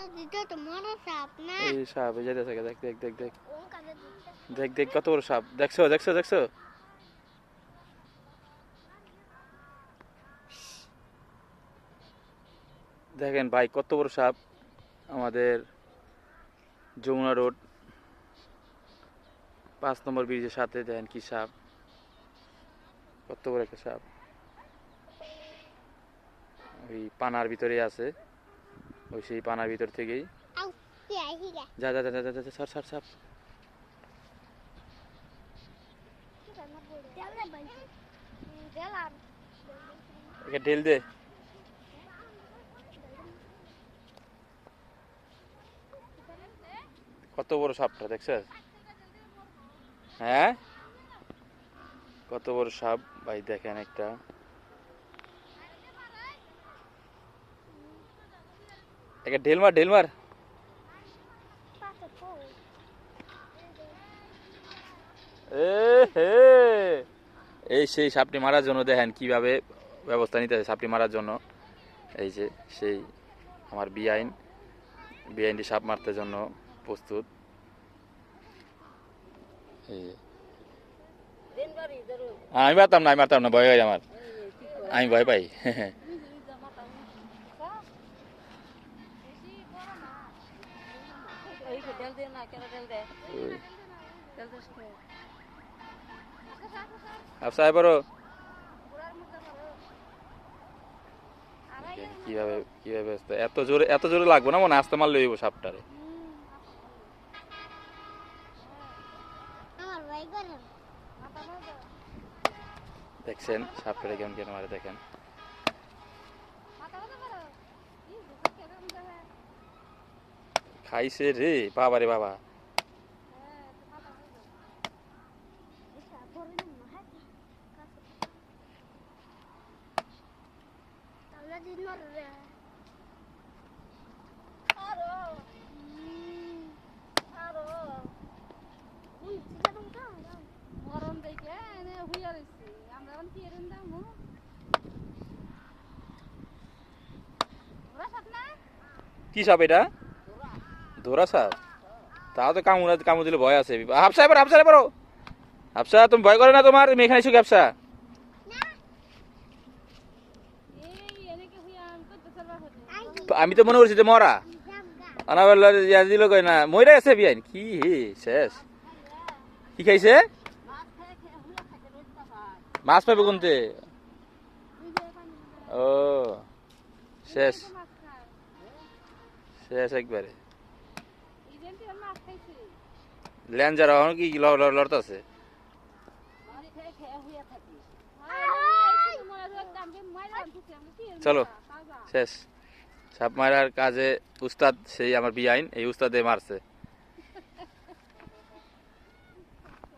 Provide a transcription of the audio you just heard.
এই সাপ এই যাইতেছে, দেখ দেখ দেখ দেখ দেখ দেখ কত বড় সাপ, দেখছো দেখছো দেখছো? দেখেন ভাই কত বড় সাপ। আমাদের যমুনা রোড 5 নম্বর ব্রিজের সাথে দেখেন কি সাপ, কত বড় একটা সাপ। ওই পানার ভিতরে আছে, ওই সেই পানার ভিতর থেকেই যা যা যা যা যা সার সার সাপ। একে ঢেল দে। কত বড় সাপটা দেখছিস? হ্যাঁ কত বড় সাপ ভাই, দেখেন একটা। একে ঢেল মার ঢেল মার। এই সেই সাপটি মারার জন্য দেখেন কিভাবে ব্যবস্থা নিতে হয় সাপটি মারার জন্য। এই যে সেই আমার বিআইনটি সাপ মারতে জন্য প্রস্তুত। আমি মারতাম না, আমি মারতাম না, ভয় হয় আমার, আমি ভয় পাই। আচ্ছা এবারও কিভাবে কিভাবে এত জোরে লাগবো না, মনে আস্তে মারলে হইব সাপটারে। দেখছেন সাপটারে কেমন কেন মারে দেখেন। খাইছে রে বাবা রে বাবা। কি সাপ এটা? ধরা সাপ? তাও তো কামু দিলে ভয় আছে। হাফসা এবার, হাফসা এবারও। হাফসা তুমি ভয় করে না তোমার? তুমি এখানে এসো হাফসা। আমি তো মনে করছি যে মরা আনাবার দিল কই না, মইরা গেছে বিয়াইন। কি শেষ? কি খাইছে? মাছ পাইবে কোনতে? ও শেষ শেষ একবারে। ল্যাঞ্জার কি লড়তাছে? চলো শেষ। সাপ মারার কাজে উস্তাদ সেই আমার বিআইন, এই উস্তাদে মারছে।